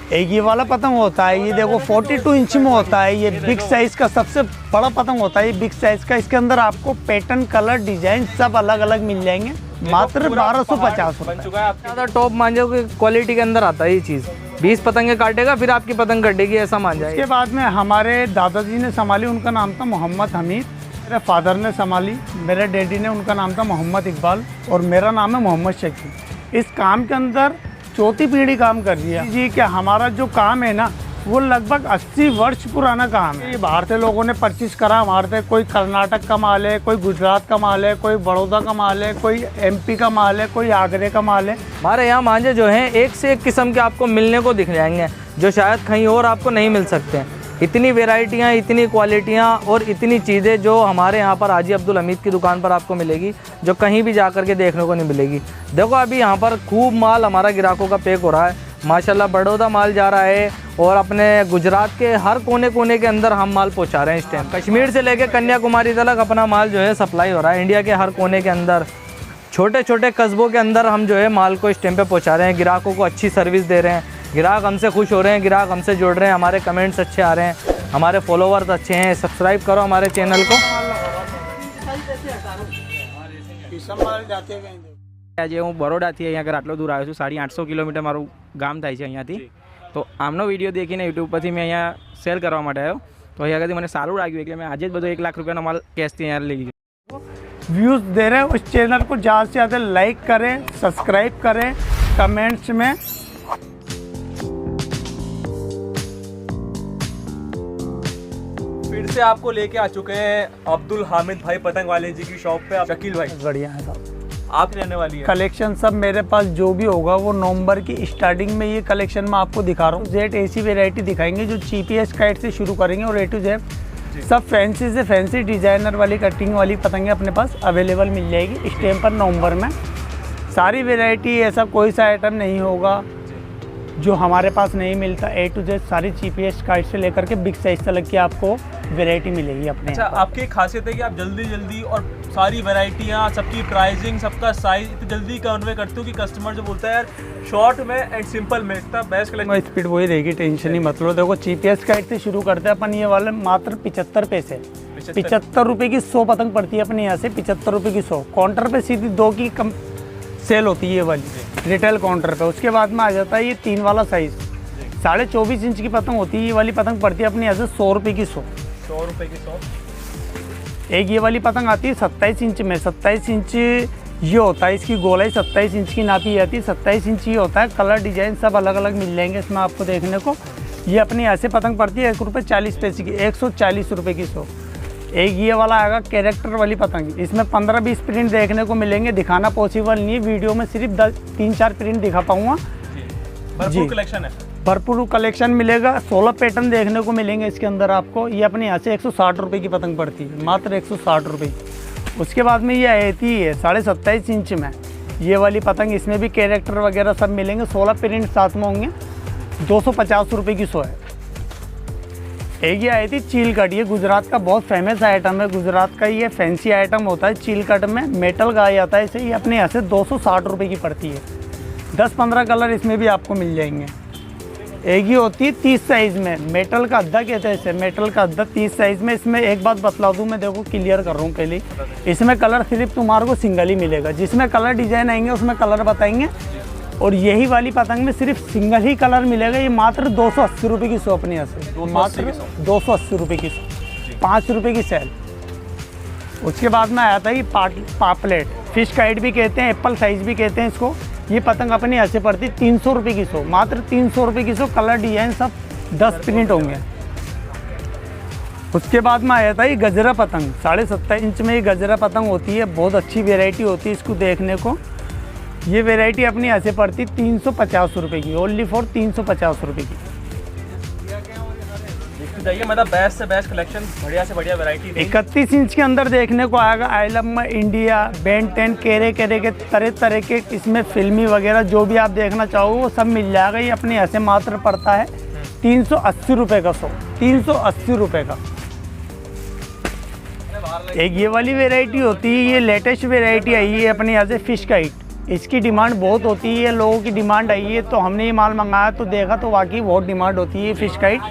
एक ये वाला पतंग होता है, ये देखो 42 इंच में होता है। ये बिग साइज का सबसे बड़ा पतंग होता है, ये बिग साइज का। इसके अंदर आपको पैटर्न, कलर, डिजाइन सब अलग अलग मिल जाएंगे, मात्र 1250 बन चुका है आपका। ज़्यादा टॉप मांझे की क्वालिटी के अंदर आता है ये चीज़। 20 पतंगे काटेगा फिर आपकी पतंग कटेगी, ऐसा मांझा है। इसके बाद में हमारे दादाजी ने संभाली, उनका नाम था मोहम्मद हमीद। मेरे फादर ने संभाली, मेरे डैडी ने, उनका नाम था मोहम्मद इकबाल, और मेरा नाम है मोहम्मद शकील। इस काम के अंदर चौथी पीढ़ी काम कर रही है जी। क्या हमारा जो काम है ना, वो लगभग 80 वर्ष पुराना काम है। ये बाहर से लोगों ने परचेज करा हमारे से। कोई कर्नाटक का माल है, कोई गुजरात का माल है, कोई बड़ौदा का माल है, कोई MP का माल है, कोई आगरे का माल है। हमारे यहाँ मांझे जो हैं एक से एक किस्म के आपको मिलने को दिख जाएंगे, जो शायद कहीं और आपको नहीं मिल सकते हैं। इतनी वेराइटियाँ, इतनी क्वालिटियाँ और इतनी चीज़ें जो हमारे यहाँ पर हाजी अब्दुल हमीद की दुकान पर आपको मिलेगी, जो कहीं भी जा कर के देखने को नहीं मिलेगी। देखो अभी यहाँ पर खूब माल हमारा ग्राहकों का पैक हो रहा है माशाल्लाह। बड़ौदा माल जा रहा है और अपने गुजरात के हर कोने कोने के अंदर हम माल पहुँचा रहे हैं इस टाइम। कश्मीर से लेकर कन्याकुमारी तक अपना माल जो है सप्लाई हो रहा है। इंडिया के हर कोने के अंदर, छोटे छोटे कस्बों के अंदर हम जो है माल को इस टाइम पे पहुँचा रहे हैं। ग्राहकों को अच्छी सर्विस दे रहे हैं, ग्राहक हमसे खुश हो रहे हैं, ग्राहक हमसे जुड़ रहे हैं, हमारे कमेंट्स अच्छे आ रहे हैं, हमारे फॉलोवर्स अच्छे हैं। सब्सक्राइब करो हमारे चैनल को। આજે હું બરોડાથી અહીંયા આગળ આટલો દૂર આવ્યો છું, 850 કિલોમીટર મારું ગામ થાય છે અહીંયાથી। તો આમનો વિડીયો દેખીને યુટ્યુબ પરથી મેં અહીંયા શેર કરવા માટે આવ્યો, તો અહીંયા આગળથી મને સારું લાગ્યું એટલે મેં આજે જ બધો 1 લાખ રૂપિયાનો માલ કેશથી અહીંયા લઈ ગયો। व्यूज़ दे रहे हैं, उस चैनल को ज़्यादा से ज़्यादा लाइक करें, सब्सक्राइब करें, कमेंट्स में फिर से आपको लेके आ चुके हैं अब्दुल हामिद भाई पतंग वाले जी की शॉप पे। शकील भाई बढ़िया है साहब। आप रहने वाली है कलेक्शन सब मेरे पास जो भी होगा वो नवंबर की स्टार्टिंग में ये कलेक्शन मैं आपको दिखा रहा हूँ। जेड ऐसी वेराइटी दिखाएंगे जो GPS काइट से शुरू करेंगे और A to Z सब फैंसी से फैंसी डिजाइनर वाली कटिंग वाली पतंगे अपने पास अवेलेबल मिल जाएगी इस टाइम पर नवंबर में। सारी वेराइटी, ऐसा कोई सा आइटम नहीं होगा जो हमारे पास नहीं मिलता। A to Z सारी GPS काइट से लेकर के बिग साइज तक की आपको वेराइटी मिलेगी अपने। अच्छा, आपकी एक खासियत है कि आप जल्दी जल्दी और सारी वैरायटियाँ, सबकी प्राइसिंग, सबका साइज इतनी जल्दी कन्वे करते हो कि कस्टमर जो बोलता है यार शॉर्ट में एंड सिंपल में इतना बेस्ट कलेक्शन। स्पीड वही रहेगी, टेंशन ही मत लो। देखो GPS काइट से शुरू करते हैं अपन। ये वाले मात्र 75 पैसे, 75 रुपये की 100 पतंग पड़ती है अपने यहाँ से। 75 रुपये की 100 काउंटर पे सीधी 2 की कम सेल होती है ये वाली रिटेल काउंटर पे। उसके बाद में आ जाता है ये 3 वाला साइज़, 24.5 इंच की पतंग होती है। ये वाली पतंग पड़ती है अपने यहाँ से 100 रुपये की 100। 100 रुपये की 100। एक ये वाली पतंग आती है 27 इंच में। 27 इंच ये होता है, इसकी गोलाई 27 इंच की नापी जाती है। 27 इंच ये होता है। कलर डिजाइन सब अलग अलग मिल जाएंगे इसमें आपको देखने को। ये अपने यहाँ से पतंग पड़ती है 1 रुपये 40 पैसे की, 140 रुपये की 100। एक ये वाला आएगा कैरेक्टर वाली पतंग, इसमें 15-20 प्रिंट देखने को मिलेंगे। दिखाना पॉसिबल नहीं है, वीडियो में सिर्फ 3-4 प्रिंट दिखा पाऊँगा। भरपूर कलेक्शन है, भरपूर कलेक्शन मिलेगा। 16 पैटर्न देखने को मिलेंगे इसके अंदर आपको। ये अपने यहाँ से 160 रुपये की पतंग पड़ती है, मात्र 160 रुपये। उसके बाद में ये आती है 27.5 इंच में ये वाली पतंग। इसमें भी कैरेक्टर वगैरह सब मिलेंगे। 16 प्रिंट साथ में होंगे। 250 रुपये की 100 है। एक ये आई थी चील कट, ये गुजरात का बहुत फेमस आइटम है। गुजरात का ये फैंसी आइटम होता है। चील कट में मेटल गाया जाता है इसे। ये अपने यहाँ से 260 रुपये की पड़ती है। 10-15 कलर इसमें भी आपको मिल जाएंगे। एक ही होती है 30 साइज़ में, मेटल का अद्दा कहते हैं इसे, मेटल का अद्दा 30 साइज़ में। इसमें एक बात बतला दूँ मैं, देखो क्लियर कर रहा हूँ पहले, इसमें कलर सिर्फ तुम्हारे को सिंगल ही मिलेगा। जिसमें कलर डिजाइन आएंगे उसमें कलर बताएंगे। और यही वाली पतंग में सिर्फ सिंगल ही कलर मिलेगा। ये मात्र 280 रुपये की 100 अपने यहाँ से, मात्र 280 रुपये की 100, 5 रुपये की सेल। उसके बाद में आया था ये पापलेट, फिश काइट भी कहते हैं, एप्पल साइज भी कहते हैं इसको। ये पतंग अपने यहाँ से पड़ती 300 रुपये की 100, मात्र 300 रुपये की 100। कलर डिजाइन सब 10 प्रिंट होंगे। उसके बाद में आया था ये गजरा पतंग, 7.5 इंच में ये गजरा पतंग होती है। बहुत अच्छी वेराइटी होती है इसको देखने को। ये वेराइटी अपने यहाँ से पड़ती 350 रुपये की, ओनली फॉर 350 रुपये की। मतलब बेस्ट से बेस्ट कलेक्शन, बढ़िया से बढ़िया वैरायटी। 31 इंच के अंदर देखने को आएगा। आइलम इंडिया, बेन 10, केरे के तरह तरह के इसमें फिल्मी वगैरह जो भी आप देखना चाहो वो सब मिल जाएगा। ये अपने यहाँ से मात्र पड़ता है 380 रुपये का 100, 380 रुपये का। एक ये वाली वेराइटी होती है, ये लेटेस्ट वेराइटी आई है अपने यहाँ से फिश काइट। इसकी डिमांड बहुत होती है, लोगों की डिमांड आई है, तो हमने ये माल मंगाया तो देखा तो वाकई बहुत डिमांड होती है फिश काइट।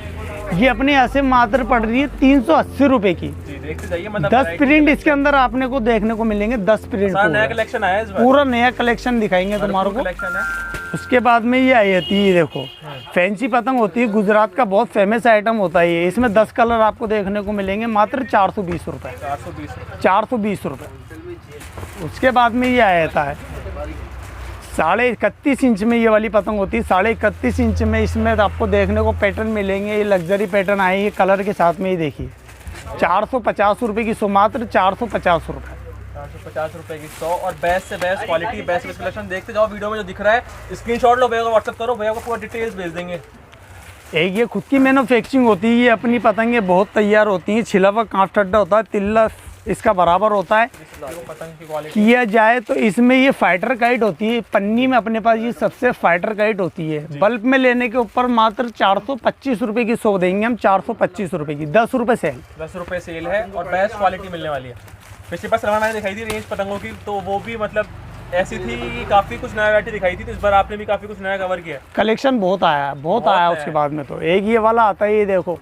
ये अपने यहाँ से मात्र पड़ रही है 380 रुपये की। देखते जाइए, मतलब 10 प्रिंट इसके अंदर आपने को देखने को मिलेंगे, 10 प्रिंट नया कलेक्शन आया है इस बार, पूरा नया कलेक्शन दिखाएंगे तुम्हारे को। कलेक्शन है। उसके बाद में ये आई होती है, देखो फैंसी पतंग होती है, गुजरात का बहुत फेमस आइटम होता है ये। इसमें 10 कलर आपको देखने को मिलेंगे, मात्र 420 रुपये। 420 रुपये। उसके बाद में ये आया था है 31.5 इंच में ये वाली पतंग होती है। 31.5 इंच में इसमें आपको देखने को पैटर्न मिलेंगे, ये लग्जरी पैटर्न आए ये कलर के साथ में। ही देखिए 450 रुपये की 100, मात्र 450 रुपये। 450 रुपये की 100। और बेस्ट से बेस्ट क्वालिटी, बेस्ट कलेक्शन देखते जाओ। वीडियो में जो दिख रहा है स्क्रीनशॉट लो, भैया को व्हाट्सअप करो, भैया को पूरा डिटेल्स भेज देंगे। एक ये खुद की मैन्युफैक्चरिंग होती है, ये अपनी पतंगे बहुत तैयार होती हैं। छिला हुआ कांच ठड्डा होता है, तिल्ला इसका बराबर होता है। पतंग की क्वालिटी किया जाए तो इसमें ये फाइटर काइट होती है, पन्नी में अपने पास ये सबसे फाइटर काइट होती है। बल्ब में लेने के ऊपर मात्र 425 रुपये की 100 देंगे हम, 425 रुपये की, 10 रुपये सेल। 10 रुपये सेल है और बेस्ट क्वालिटी मिलने वाली है। पिछले पास रवाना दिखाई थी रेंज पतंगों की, तो वो भी मतलब ऐसी थी कि काफ़ी कुछ नया वैरायटी दिखाई थी, तो इस बार आपने भी काफ़ी कुछ नया कवर किया। कलेक्शन बहुत आया उसके बाद में। तो एक ये वाला आता है, ये देखो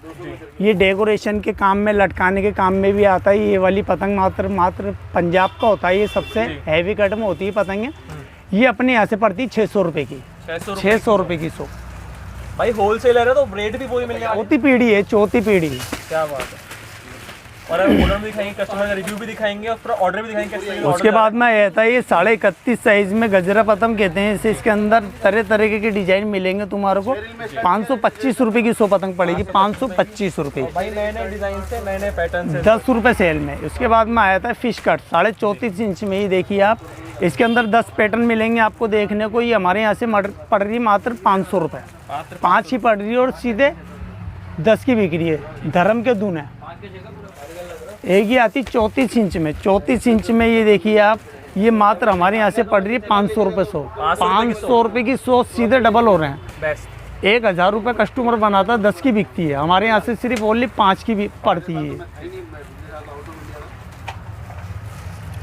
ये डेकोरेशन के काम में, लटकाने के काम में भी आता है। ये वाली पतंग मात्र पंजाब का होता है, ये सबसे हैवी कट में होती है पतंगे। ये अपने यहाँ से पड़ती है 600 रुपये की, 600 रुपये की 100। भाई होलसेलर है तो रेट भी वही मिलेगा। चौथी पीढ़ी है, चौथी पीढ़ी। क्या बात है। और ऑर्डर भी दिखाएंगे, कस्टमर का रिव्यू भी दिखाएंगे और पूरा ऑर्डर भी दिखाएंगे कैसे। उसके बाद में आता है ये 31.5 साइज में गजरा पतंग कहते हैं इसे। इसके अंदर तरह तरह के डिजाइन मिलेंगे तुम्हारे को। 525 रुपये की 100 पतंग पड़ेगी, 525 रुपये। भाई नए नए डिजाइन से, नए नए पैटर्न से 10 रुपये सेल में। उसके बाद में आया था फिश कट 34.5 इंच में। ही देखिए आप, इसके अंदर 10 पैटर्न मिलेंगे आपको देखने को। ये हमारे यहाँ से पड़ रही है मात्र 500 रुपये, 5 ही पड़ रही है और सीधे 10 की बिक्री है। धर्म के दून है। एक ही आती 34 इंच में। 34 इंच में ये देखिए आप, ये मात्र हमारे यहाँ से पड़ रही है 500 रुपये 100। 500 रुपये की 100 सीधे डबल हो रहे हैं। बेस्ट। 1000 रुपये कस्टमर बनाता है, 10 की बिकती है। हमारे यहाँ से सिर्फ ओनली 5 की भी पड़ती है।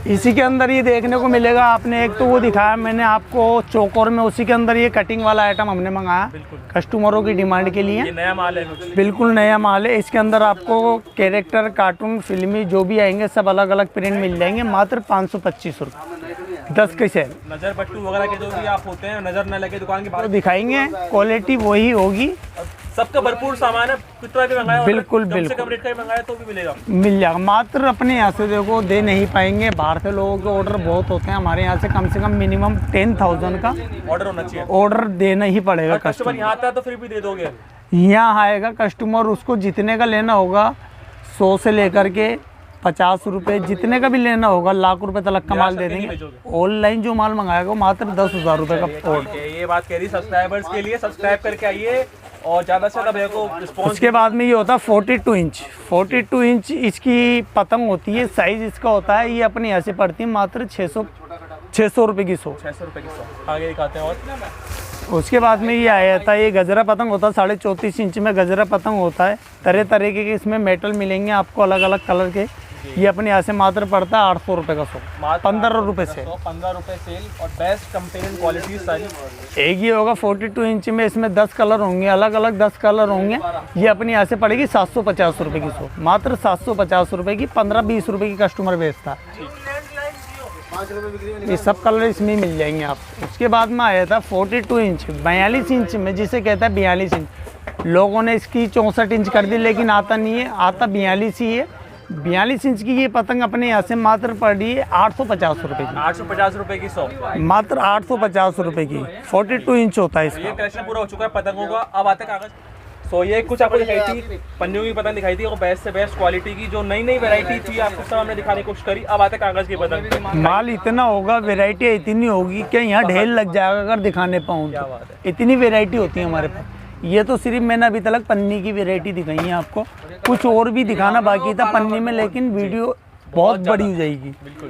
इसी के अंदर ये देखने को मिलेगा आपने, एक तो वो दिखाया मैंने आपको चौकोर में, उसी के अंदर ये कटिंग वाला आइटम हमने मंगाया कस्टमरों की डिमांड के लिए। ये नया माल है कुछ? बिल्कुल नया माल है। इसके अंदर आपको कैरेक्टर, कार्टून, फिल्मी जो भी आएंगे सब अलग अलग प्रिंट मिल जाएंगे, मात्र 525 रुपये, 10 के सेल। नजर पट्टू वगैरह के जो भी आप होते हैं, नजर न लगे दुकान के तो बाहर दिखाएंगे, क्वालिटी वही होगी। सबका भरपूर सामान है, कितना भी मंगाया बिल्कुल कम से कम रेट का मंगाया तो भी मिलेगा, मिल जाएगा। मात्र अपने यहाँ से देखो दे नहीं पाएंगे, बाहर से लोगों के ऑर्डर बहुत होते हैं। हमारे यहाँ से कम मिनिमम 10,000 का ऑर्डर होना चाहिए, ऑर्डर देना ही पड़ेगा। कस्टमर यहाँ आता है तो फिर भी दे दोगे? यहाँ आएगा कस्टमर, उसको जितने का लेना होगा 100 से लेकर के 50 रुपये, जितने का भी लेना होगा, लाख रुपए तक का माल दे देंगे। ऑनलाइन जो माल मंगाएगा वो मात्र 10,000 रुपये का ऑर्डर। ये बात कह रही सब्सक्राइबर्स के लिए, सब्सक्राइब करके आइए और ज़्यादा से ज़्यादा भैया को रिस्पॉन्स। उसके बाद में ये होता है 42 इंच। 42 इंच इसकी पतंग होती है, साइज़ इसका होता है। ये अपने यहाँ से पड़ती है मात्र 600 रुपये की 100। 600 रुपये की 100। आगे दिखाते हैं। और उसके बाद में ये आया था, ये गजरा पतंग होता है 34.5 इंच में गजरा पतंग होता है। तरह तरह के इसमें मेटल मिलेंगे आपको अलग अलग कलर के। ये अपने यहाँ से मात्र पड़ता है 800 रुपये का 100, 15 रुपये से। 15 रुपये सेल और बेस्ट कंपेनियन क्वालिटी सारी। एक ये होगा 42 इंच में, इसमें 10 कलर होंगे, अलग अलग 10 कलर होंगे। ये अपने यहाँ से पड़ेगी 750 रुपये की 100, मात्र 750 रुपये की। 15-20 रुपये की कस्टमर बेचता है। ये सब कलर इसमें मिल जाएंगे आप। उसके बाद में आया था 42 इंच, 42 इंच में, जिसे कहता है 42 इंच। लोगों ने इसकी 64 इंच कर दी, लेकिन आता नहीं है, आता 42 ही है। 42 इंच की ये पतंग अपने यहाँ से मात्र पड़ रही है 850 रुपये की। 850 रुपये की 100, मात्र 850 रुपये की। 42 इंच होता है इसका। ये कलेक्शन पूरा हो चुका है पतंगों का। अब आते कागज। सो ये कुछ आपको दिखाई थी, पन्नियों की पतंग दिखाई थी और बेस्ट से बेस्ट क्वालिटी की जो नई नई वैरायटी थी आपको सब हमने दिखाने की कोशिश करी। अब आते कागज की पतंग। माल इतना होगा, वैरायटी इतनी होगी कि यहाँ ढेर लग जाएगा अगर दिखाने पाऊँ क्या तो। बात है। इतनी वैरायटी होती है हमारे पास। ये तो सिर्फ मैंने अभी तक पन्नी की वैरायटी दिखाई है आपको, कुछ और भी दिखाना बाकी था पन्नी में, लेकिन वीडियो बहुत बड़ी हो जाएगी। बिल्कुल,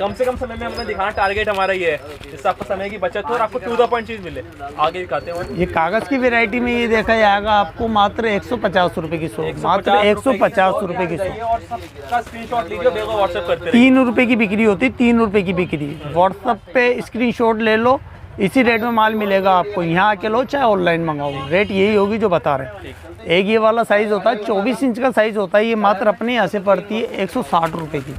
कम से कम समय में हमें दिखाना टारगेट हमारा ये है, जिससे आपको समय की बचत हो और आपको टू द पॉइंट चीज मिले। आगे दिखाते हैं। ये कागज़ की वैरायटी में ये देखा जाएगा आपको मात्र 150 रुपए की 100, मात्र 150 रुपए की 100। और सबका स्क्रीनशॉट लीजिए, व्हाट्सएप करते रहिए। 3 रुपए की बिक्री होती है, 3 रुपए की बिक्री। व्हाट्सएप पे स्क्रीनशॉट ले लो, इसी रेट में माल मिलेगा आपको। यहाँ आके लो चाहे ऑनलाइन मंगाओ, रेट यही होगी जो बता रहे हैं। एक ये वाला साइज़ होता है 24 इंच का साइज़ होता है, ये मात्र अपने यहाँ से पड़ती है 160 रुपए की।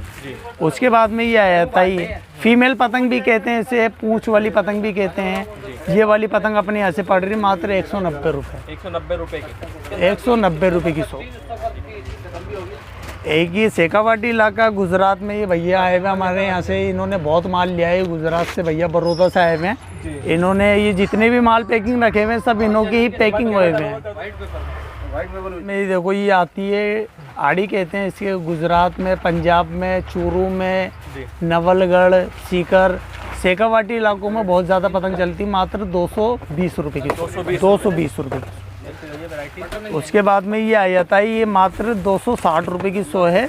उसके बाद में ये आ जाता है ये फीमेल पतंग भी कहते हैं, इसे पूंछ वाली पतंग भी कहते हैं। ये वाली पतंग अपने यहाँ से पड़ रही है मात्र 190 रुपये। 190 रुपए की 190 रुपये की 100। एक ये शेखावाटी इलाका गुजरात में, ये भैया आए हुए हमारे यहाँ से, इन्होंने बहुत माल लिया है गुजरात से, भैया बड़ौदा से आए हुए हैं। इन्होंने ये जितने भी माल पैकिंग रखे हुए हैं सब इन्हों की ही पैकिंग हुए हुए हैं। मेरी देखो ये आती है आड़ी कहते हैं इसके, गुजरात में, पंजाब में, चूरू में, नवलगढ़, सीकर, शेखावाटी इलाकों में बहुत ज़्यादा पतंग चलती, मात्र 220 रुपये की 220 रुपये की। उसके बाद में ये आ जाता है, ये मात्र 260 रुपये की 100 है,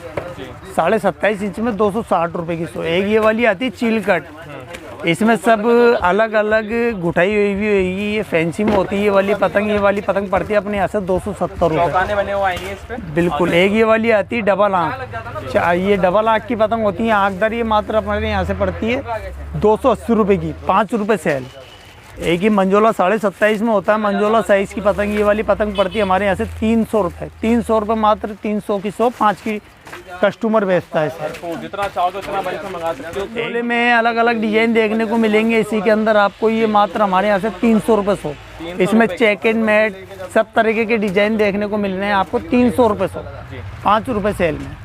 27.5 इंच में 260 रुपये की 100। एक ये वाली आती है चिलकट, इसमें सब अलग अलग गुठाई हुई भी होगी, ये फैंसी में होती है ये वाली पतंग। ये वाली पतंग पड़ती है अपने यहाँ से 270 रुपये। बने हुए आएंगे इस पे। बिल्कुल। एक ये वाली आती है डबल आँख, ये डबल आँख की पतंग होती है आँखदार, ये मात्र अपने यहाँ से पड़ती है 280 रुपये की, 5 रुपये सेल। एक ही मंजोला 27.5 में होता है, मंजोला साइज़ की पतंग, ये वाली पतंग पड़ती है हमारे यहाँ से 300 रुपये। 300 रुपये मात्र, 300 की 100, 5 की कस्टमर बेचता है सर। तो जितना चाहो तो उतना बड़े से मंगा सकते हो। झोले में अलग अलग डिजाइन देखने को मिलेंगे इसी के अंदर आपको। ये मात्र हमारे यहाँ से 300 रुपये 100। इसमें चेक एंड मैट सब तरीके के डिजाइन देखने को मिल रहे हैं आपको 300 रुपये 100, 5 रुपये सेल में।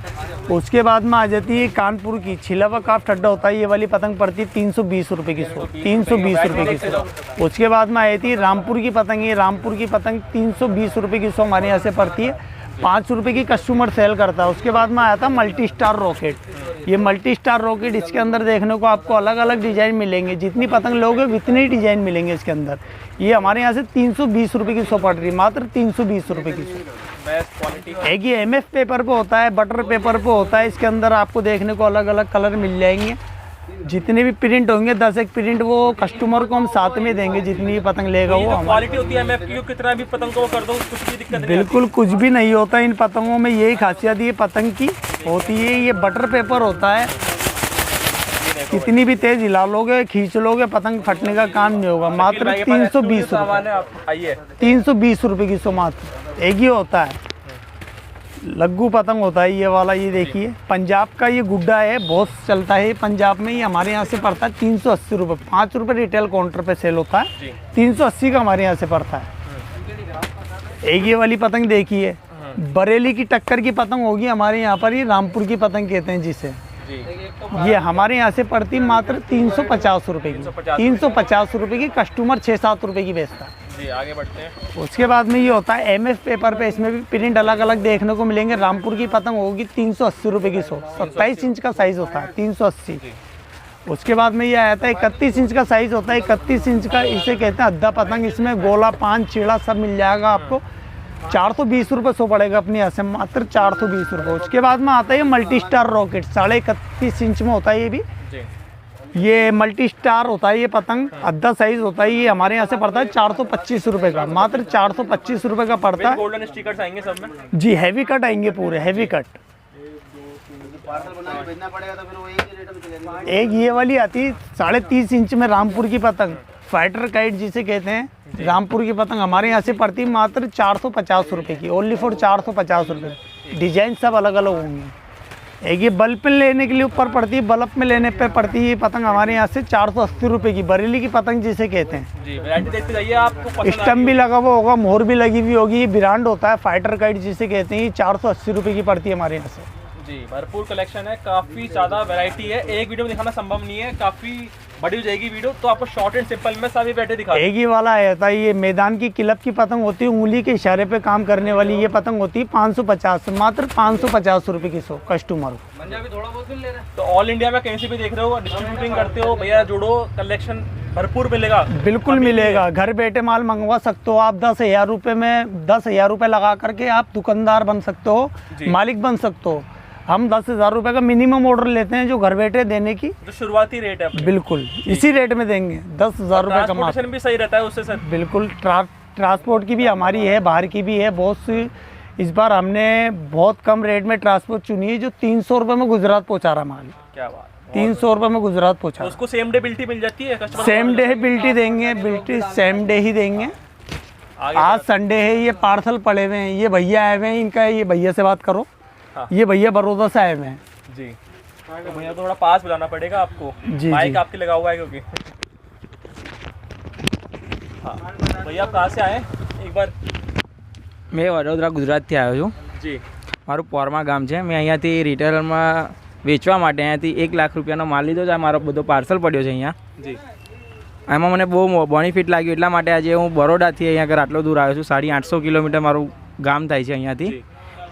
उसके बाद में आ जाती है कानपुर की छिला हुआ काफ ठड्डा होता है, ये वाली पतंग पड़ती है 320 रुपये की 100, 320 रुपये की 100। उसके बाद में आई थी रामपुर की पतंग, ये रामपुर की पतंग 320 रुपये की 100 हमारे यहाँ से पड़ती है, 5 रुपये की कस्टमर सेल करता है। उसके बाद में आया था मल्टी स्टार रॉकेट। ये मल्टी स्टार रॉकेट, इसके अंदर देखने को आपको अलग अलग डिज़ाइन मिलेंगे, जितनी पतंग लोगे उतने ही डिज़ाइन मिलेंगे इसके अंदर। ये हमारे यहाँ से 320 रुपये की 100 पड़ रही है, मात्र 320 रुपये की 100। एक ये MF पेपर पे होता है, बटर पेपर पे होता है, इसके अंदर आपको देखने को अलग अलग कलर मिल जाएंगे। जितने भी प्रिंट होंगे 10 एक प्रिंट वो कस्टमर को हम साथ में देंगे, जितनी भी पतंग लेगा वो। क्वालिटी होती है MF की, कितना भी पतंग को कर दो कुछ भी दिक्कत नहीं। बिल्कुल कुछ भी नहीं होता इन पतंगों में, यही खासियत ये पतंग की होती है। ये बटर पेपर होता है, कितनी भी तेज हिला लोगे खींच लोगे पतंग फटने का काम नहीं होगा। मात्र 320 रुपये, 320 रुपये की 100 मात्र। एक ही होता है लग्गू पतंग होता है ये वाला, ये देखिए पंजाब का ये गुड्डा है, बहुत चलता है पंजाब में। ये हमारे यहाँ से पड़ता है 380 रुपये, 5 रुपये रिटेल काउंटर पे सेल होता है, 380 का हमारे यहाँ से पड़ता है। एक ये वाली पतंग देखिए, बरेली की टक्कर की पतंग होगी हमारे यहाँ पर, ये रामपुर की पतंग कहते हैं जिसे। ये हमारे यहाँ से पड़ती मात्र 350 रुपये की, 350 रुपये की, कस्टमर 6-7 रुपये की बेचता है। जी आगे बढ़ते हैं। उसके बाद में ये होता है MF पेपर पे, इसमें भी प्रिंट अलग अलग देखने को मिलेंगे। रामपुर की पतंग होगी 380 रुपये की 100, 27 इंच का साइज़ होता है, 380। उसके बाद में ये आया था 31 इंच का साइज़ होता है, 31 इंच का इसे कहते हैं अद्धा पतंग। इसमें गोला, पान, चिड़ा सब मिल जाएगा आपको। 420 रुपये 100 पड़ेगा अपने यहाँ से, मात्र 420 रुपये। उसके बाद में आता है मल्टी स्टार रॉकेट, 31.5 इंच में होता है ये भी। ये मल्टी स्टार होता है, ये पतंग अद्धा साइज होता है। ये हमारे यहाँ से पड़ता है 425 रुपये का, मात्र 425 रुपये का पड़ता है। गोल्डन स्टिकर्स आएंगे सब में। जी हैवी कट आएंगे पूरे, हैवी कट। एक ये वाली आती 30.5 इंच में रामपुर की पतंग, फाइटर काइट जिसे कहते हैं। रामपुर की पतंग हमारे यहाँ से पड़ती मात्र 450 रुपये की, ओनली फॉर 450 रुपये। डिजाइन सब अलग अलग होंगे। एक ये बल्ब पे लेने के लिए ऊपर पड़ती है, बल्ब में लेने पे पड़ती है ये पतंग हमारे यहाँ से 480 रुपये की, बरेली की पतंग जिसे कहते हैं। जी वैरायटी देखते जाइए, आपको स्टम्प भी लगा हुआ होगा, मोहर भी लगी हुई होगी। ये ब्रांड होता है फाइटर काइट जिसे कहते हैं, ये 480 रुपये की पड़ती है हमारे यहाँ से। जी भरपूर कलेक्शन है, काफ़ी ज़्यादा वैरायटी है, एक वीडियो में दिखाना संभव नहीं है, काफ़ी बड़ी हो जाएगी वीडियो, तो आपको शॉर्ट एंड सिंपल में सभी बैठे दिखा। एक ही वाला है था, ये मैदान की क्लब की पतंग होती है, उंगली के इशारे पे काम करने वाली ये पतंग होती है 550, मात्र 550 रुपये की 100 कस्टमर। तो ऑल इंडिया में कहीं से भी देख रहे हो, डिस्ट्रीब्यूटिंग करते हो भैया, जुड़ो, कलेक्शन भरपूर मिलेगा। बिल्कुल मिलेगा, घर बैठे माल मंगवा सकते हो आप। 10,000 रुपये में 10,000 रुपये लगा करके आप दुकानदार बन सकते हो, मालिक बन सकते हो। हम 10,000 रुपये का मिनिमम ऑर्डर लेते हैं जो घर बैठे देने की। जो शुरुआती रेट है अपनी। बिल्कुल इसी रेट में देंगे 10,000 रुपये का माल। ट्रांसपोर्टेशन भी सही रहता है उससे सर? बिल्कुल ट्रांसपोर्ट की भी हमारी है, बाहर की भी है बहुत सी। इस बार हमने बहुत कम रेट में ट्रांसपोर्ट चुनी है जो 300 रुपये में गुजरात पहुँचा रहा माल। क्या बात, 300 रुपये में गुजरात पहुँचा। उसको सेम डे बिल्टी मिल जाती है कस्टमर? सेम डे बिल्टी देंगे, बिल्टी सेम डे ही देंगे। आज संडे है, ये पार्सल पड़े हुए हैं, ये भैया आए हुए हैं, इनका ये भैया से बात करो। हाँ। ये भैया बड़ौदा से आए हुए हैं जी। तो भैया थोड़ा पास बुलाना पड़ेगा आपको, जी, माइक जी। आपके लगा हुआ है क्योंकि। हाँ भैया आप कहाँ से आए एक बार? मैं वडोदरा गुजरातથી આવ્યો છું। जी। મારું પોરમા ગામ છે। મેં અહીંયાથી રિટેલરમાં વેચવા માટે અહીંયાથી 1 લાખ રૂપિયાનો માલ લીધો છે। આ મારો બધો પાર્સલ પડ્યો છે અહીંયા। जी। એમાં મને બહુ બેનિફિટ લાગ્યું, એટલા માટે આજે હું બરોડાથી અહીંયા આગળ આટલો દૂર આવ્યો છું। 850 કિલોમીટર મારું ગામ થાય છે અહીંયાથી।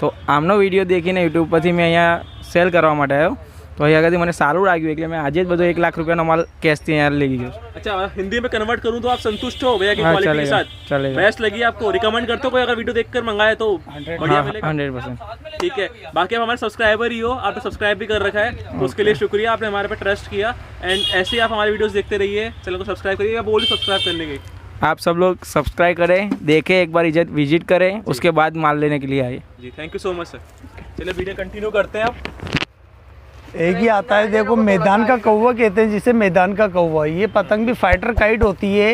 તો આમનો વિડીયો દેખીને યુટ્યુબ પરથી મેં અહીંયા સેલ કરવા માટે આવ્યો। તો અહીંયા આગળથી મને સારું લાગ્યું એટલે મેં આજે જ બધો 1 લાખ રૂપિયાનો માલ કેશથી અહીંયા લઈ ગયો। अच्छा हिंदी में कन्वर्ट करूँ तो आप संतुष्ट हो भैया की हाँ, क्वालिटी के चलेगा, साथ? चलेगा। बेस्ट लगी आपको? रिकमेंड करते हो कोई अगर वीडियो देखकर मंगाए तो? बढ़िया मिलेगा। 100%। ठीक है, बाकी आप हमारे सब्सक्राइबर ही हो, आपने सब्सक्राइब भी कर रखा है तो उसके लिए शुक्रिया, आपने हमारे पे ट्रस्ट किया। एंड ऐसे ही आप हमारी वीडियोस देखते रहिए, चैनल को सब्सक्राइब करिए। या बोल सब्सक्राइब करने की आप सब लोग सब्सक्राइब करें, देखें, एक बार विजिट करें, उसके बाद माल लेने के लिए आए। जी। Thank you so much sir. चलिए वीडियो कंटिन्यू करते हैं आप। एक ही आता है देखो, मैदान का कौवा कहते हैं जिसे, मैदान का कौवा। ये पतंग भी फाइटर काइट होती है।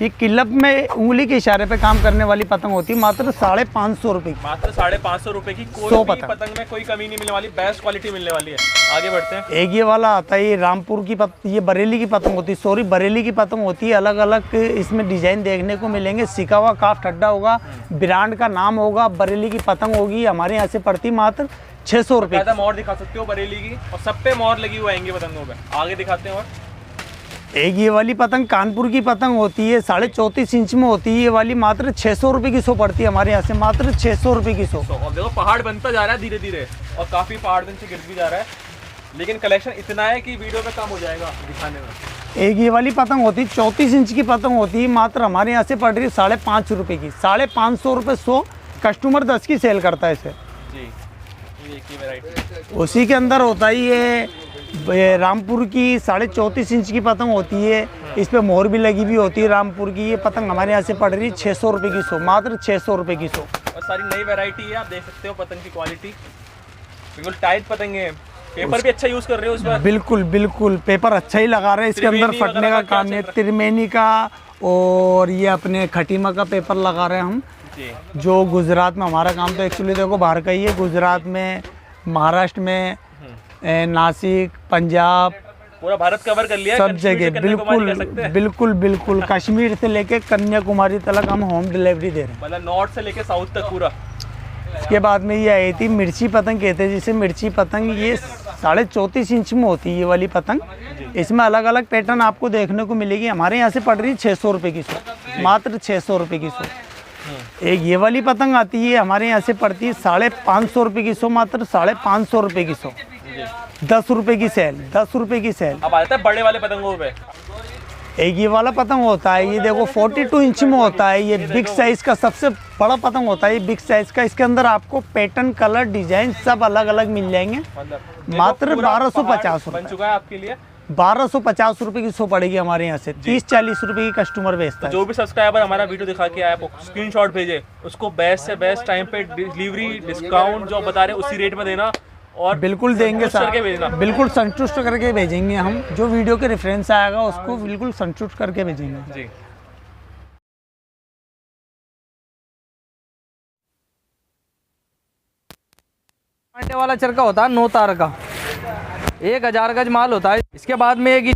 ये किलब में उंगली के इशारे पे काम करने वाली पतंग होती है, मात्र 550 रुपये की। मात्र 550 रुपए की कोई 100 भी पतंग में कोई कमी नहीं मिलने वाली, बेस्ट क्वालिटी मिलने वाली है। आगे बढ़ते हैं। एक ये वाला आता है, ये रामपुर की ये बरेली की पतंग होती है, सॉरी बरेली की पतंग होती है। अलग अलग इसमें डिजाइन देखने को मिलेंगे। सिका हुआ काफ ठड्डा होगा, ब्रांड का नाम होगा, बरेली की पतंग होगी। हमारे यहाँ से पड़ती मात्र 600 रुपये। ज़्यादा मोहर दिखा सकते हो बरेली की, और सब पे मोहर लगी हुई आएंगी पतंगों पे। आगे दिखाते हैं। और एक ये वाली पतंग कानपुर की पतंग होती है, 34.5 इंच में होती है। ये वाली मात्र 600 रुपये की 100 पड़ती है हमारे यहाँ से, मात्र 600 रुपये की 100। और देखो पहाड़ बनता जा रहा है धीरे धीरे, और काफ़ी पहाड़ दिन से गिर भी जा रहा है, लेकिन कलेक्शन इतना है कि वीडियो में कम हो जाएगा दिखाने में। एक ये वाली पतंग होती है, 34 इंच की पतंग होती है, मात्र हमारे यहाँ से पड़ रही है 550 रुपये की। 550 रुपये 100, कस्टमर 10 की सेल करता है इसे। जी। ये एक ही वैरायटी। उसी के अंदर होता ही ये रामपुर की 34.5 इंच की पतंग होती है। इस पे मोहर भी लगी हुई होती है रामपुर की। ये पतंग हमारे यहाँ से पड़ रही है 600 रुपये की 100, मात्र 600 रुपये की 100। और सारी नई वैरायटी है, आप देख सकते हो पतंग की क्वालिटी बिल्कुल टाइट पतंगे हैं। पेपर भी अच्छा यूज़ कर रहे हो उस पर? बिल्कुल बिल्कुल, पेपर अच्छा ही लगा रहे हैं। इसके अंदर त्रिवेणी फटने का वगैरह काम क्या है, चल रहा है? त्रिवेणी का और ये अपने खटीमा का पेपर लगा रहे हैं हम। जी। जो गुजरात में हमारा काम तो एक्चुअली देखो बाहर का ही है। गुजरात में, महाराष्ट्र में, नासिक, पंजाब, पूरा भारत कवर कर लिया है। सब कश्मीर से जगह कन्याकुमारी कह सकते हैं। बिल्कुल बिल्कुल कश्मीर से लेके कन्याकुमारी तक हम होम डिलीवरी दे रहे हैं। मतलब नॉर्थ से लेके साउथ तक पूरा। इसके बाद में ये आई थी मिर्ची पतंग कहते हैं जिसे। मिर्ची पतंग ये 34.5 इंच में होती है ये वाली पतंग। इसमें अलग अलग पैटर्न आपको देखने को मिलेगी। हमारे यहाँ से पड़ रही है 600 रुपये की 100, मात्र 600 रुपये की 100। एक ये वाली पतंग आती है, हमारे यहाँ से पड़ती है 550 रुपये की 100, मात्र 550 रुपये की 100। 10 रुपये की सेल, 10 रुपये की सेल। अब आता है बड़े वाले पतंगों पे। एक ये वाला पतंग होता है, ये देखो 42 इंच में होता है। ये बिग साइज का सबसे बड़ा पतंग होता है, ये बिग साइज का। इसके अंदर आपको पैटर्न, कलर, डिजाइन सब अलग अलग मिल जाएंगे। मतलब मात्र 1250 बन रुपये। चुका है आपके लिए। 1250 रुपये की 100 पड़ेगी हमारे यहाँ से। 30-40 रुपये की कस्टमर बेचता है। जो भी सब्सक्राइबर हमारा वीडियो दिखा के आया, स्क्रीनशॉट भेजे, उसको बेस्ट से बेस्ट टाइम पे डिलीवरी डिस्काउंट जो बता रहे हैं उसी रेट में देना, और बिल्कुल देंगे संतुष्ट करके भेजना। बिल्कुल संतुष्ट करके भेजेंगे हम। जो वीडियो के रेफरेंस आएगा उसको बिल्कुल संतुष्ट करके भेजेंगे। जी। पांडे वाला चरखा होता है 9 तार का, 1000 गज माल होता है। इसके बाद में एक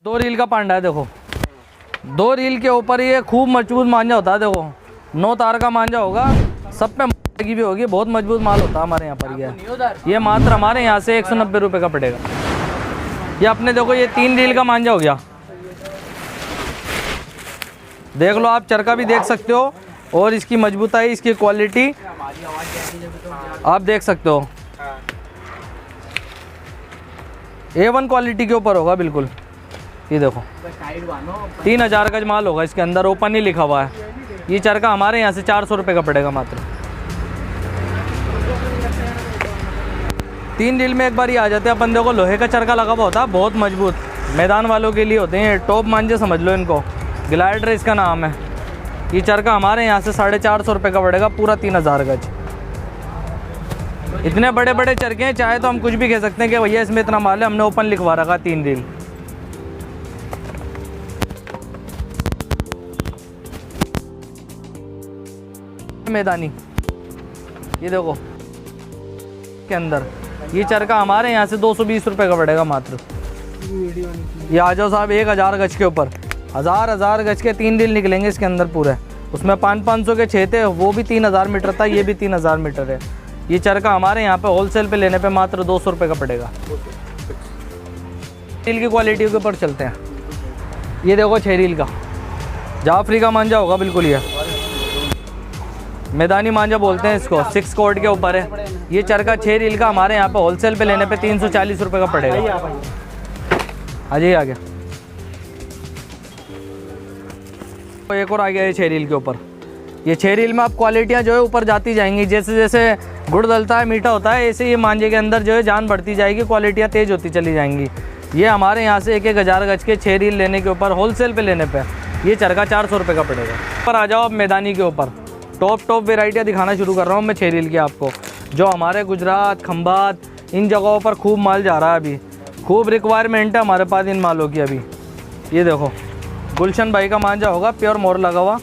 2 रील का पांडा है। देखो 2 रील के ऊपर ये खूब मजबूत मांझा होता है। देखो 9 तार का मांझा होगा, सब पे लगी भी होगी, बहुत मजबूत माल होता है हमारे यहाँ पर। ये मात्र हमारे यहाँ से 190 रुपये का पड़ेगा। ये अपने देखो ये 3 रील का मांझा हो गया। देख लो आप, चरखा भी देख सकते हो, और इसकी मजबूताई, इसकी क्वालिटी आप देख सकते हो। A1 क्वालिटी के ऊपर होगा बिल्कुल। ये देखो 3000 गज माल होगा, इसके अंदर ओपन ही लिखा हुआ है। ये चरखा हमारे यहाँ से 400 रुपये का पड़ेगा मात्र। 3 रील में एक बार ही आ जाते हैं अपन। देखो लोहे का चरखा लगा हुआ होता है, बहुत मजबूत, मैदान वालों के लिए होते हैं। टॉप मांझे समझ लो इनको, ग्लाइडर इसका नाम है। ये चरखा हमारे यहाँ से 450 रुपये का पड़ेगा, पूरा 3000 गज। इतने बड़े बड़े चरखे हैं, चाहे तो हम कुछ भी कह सकते हैं कि भैया इसमें इतना माल है, हमने ओपन लिखवा रखा 3 रील। मैदानी ये देखो के अंदर ये चरखा हमारे यहाँ से 220 रुपये का पड़ेगा मात्र। ये आ जाओ साहब, 1000 गज के ऊपर, हज़ार गज के 3 रील निकलेंगे इसके अंदर पूरे। उसमें 500 के 6 थे, वो भी 3000 मीटर था, ये भी 3000 मीटर है। ये चरखा हमारे यहाँ पे होलसेल पे लेने पे मात्र 200 रुपये का पड़ेगा। रील की क्वालिटी के ऊपर चलते हैं। ये देखो 6 रील का जाफरी का मांझा होगा बिल्कुल। ये मैदानी मांझा बोलते हैं इसको, 6 कोड के ऊपर है। ये चरखा 6 रील का हमारे यहाँ पे होलसेल पे लेने पे 340 रुपये का पड़ेगा। आ जाइए आगे। तो एक और आ गया ये 6 रील के ऊपर। ये 6 रील में आप क्वालिटियाँ जो है ऊपर जाती जाएंगी। जैसे जैसे गुड़ डलता है, मीठा होता है, ऐसे ये मांझे के अंदर जो है जान बढ़ती जाएगी, क्वालिटियाँ तेज़ होती चली जाएंगी। ये हमारे यहाँ से 1000 गज के 6 रील लेने के ऊपर, होलसेल पे लेने पे ये चरखा 400 रुपये का पड़ेगा। ऊपर आ जाओ अब मैदानी के ऊपर। टॉप वेराइटियाँ दिखाना शुरू कर रहा हूँ मैं 6 रील की आपको, जो हमारे गुजरात, खंभात, इन जगहों पर खूब माल जा रहा है। अभी खूब रिक्वायरमेंट है हमारे पास इन मालों की। अभी ये देखो गुलशन भाई का मांझा होगा, प्योर मोर लगा हुआ,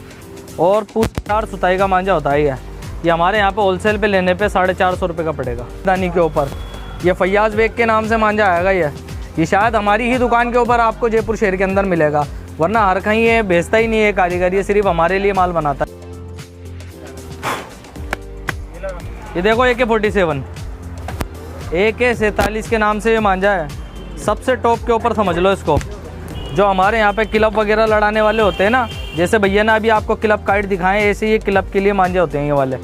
और पूरी 4 सुताई का मांझा होता है। ये हमारे यहाँ पे होलसेल पे लेने पे 450 रुपये का पड़ेगा। दानी के ऊपर ये फैयाज बेग के नाम से मांझा आएगा। ये शायद हमारी ही दुकान के ऊपर आपको जयपुर शहर के अंदर मिलेगा, वरना हर कहीं ये बेचता ही नहीं है कारीगर, ये सिर्फ हमारे लिए माल बनाता है। ये देखो AK-47 AK-47 के नाम से ये मांझा है, सबसे टॉप के ऊपर समझ लो इसको। जो हमारे यहाँ पे क्लब वगैरह लड़ाने वाले होते हैं ना, जैसे भैया ने अभी आपको क्लब काइट दिखाएं, ऐसे ये क्लब के लिए मांझे होते हैं ये वाले।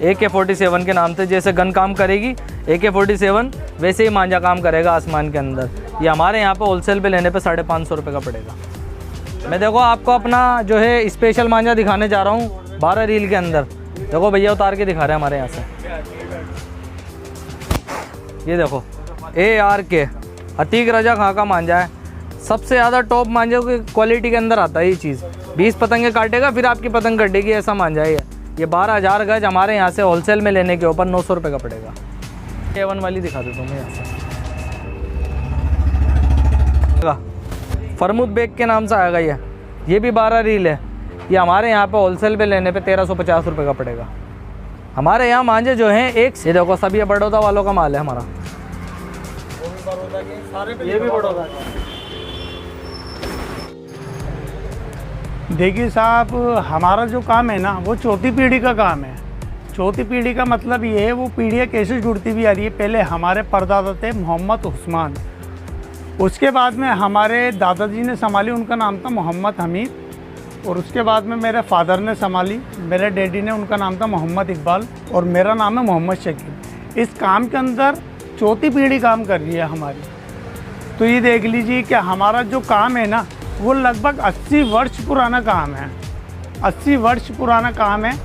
AK-47 के नाम से जैसे गन काम करेगी AK-47, वैसे ही मांझा काम करेगा आसमान के अंदर। ये हमारे यहाँ पे होलसेल पे लेने पे 550 रुपये का पड़ेगा। मैं देखो आपको अपना जो है स्पेशल मांझा दिखाने जा रहा हूँ 12 रील के अंदर। देखो भैया उतार के दिखा रहे हैं हमारे यहाँ से। ये देखो ARK अतीक रजा खां का मांझा है, सबसे ज़्यादा टॉप मांझे की क्वालिटी के अंदर आता है ये चीज़। 20 पतंगे काटेगा फिर आपकी पतंग कटेगी, ऐसा मांझा है ये। 12000 गज हमारे यहाँ से होलसेल में लेने के ऊपर 900 रुपये का पड़ेगा। A1 वाली दिखा देता हूँ मैं यहाँ से। फरमुद बेग के नाम से आएगा ये भी 12 रील है। ये हमारे यहाँ पे होलसेल पे लेने पे 1350 रुपये का पड़ेगा। हमारे यहाँ मांझे जो हैं एक से देखो, सभी ये बड़ौदा वालों का माल है हमारा। ये भी बड़ौदा के। देखिए साहब, हमारा जो काम है ना वो चौथी पीढ़ी का काम है। चौथी पीढ़ी का मतलब ये है, वो पीढ़ियाँ कैसे जुड़ती भी आ रही है। पहले हमारे परदादा थे मोहम्मद उस्मान, उसके बाद में हमारे दादाजी ने संभाली, उनका नाम था मोहम्मद हमीद, और उसके बाद में मेरे फादर ने संभाली, मेरे डैडी ने, उनका नाम था मोहम्मद इकबाल, और मेरा नाम है मोहम्मद शकील। इस काम के अंदर चौथी पीढ़ी काम कर रही है हमारी। तो ये देख लीजिए कि हमारा जो काम है ना वो लगभग 80 वर्ष पुराना काम है, 80 वर्ष पुराना काम है।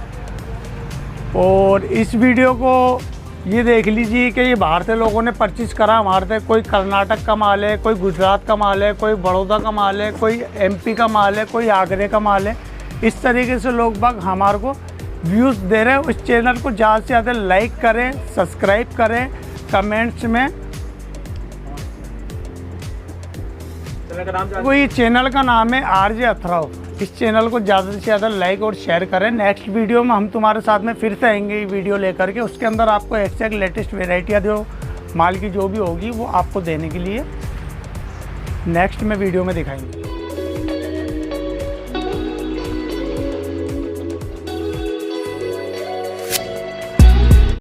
और इस वीडियो को ये देख लीजिए कि ये बाहर से लोगों ने परचेज करा हमारे से। कोई कर्नाटक का माल है, कोई गुजरात का माल है, कोई बड़ौदा का माल है, कोई MP का माल है, कोई आगरे का माल है। इस तरीके से लोग बाग हमारे को व्यूज़ दे रहे हैं। उस चैनल को ज़्यादा से ज़्यादा लाइक करें, सब्सक्राइब करें, कमेंट्स में। कोई चैनल का नाम है RJ अथराव। इस चैनल को ज़्यादा से ज़्यादा लाइक और शेयर करें। नेक्स्ट वीडियो में हम तुम्हारे साथ में फिर से आएंगे ये वीडियो लेकर के। उसके अंदर आपको एक लेटेस्ट वेराइटियाँ जो माल की जो भी होगी वो आपको देने के लिए नेक्स्ट में वीडियो में दिखाएंगे।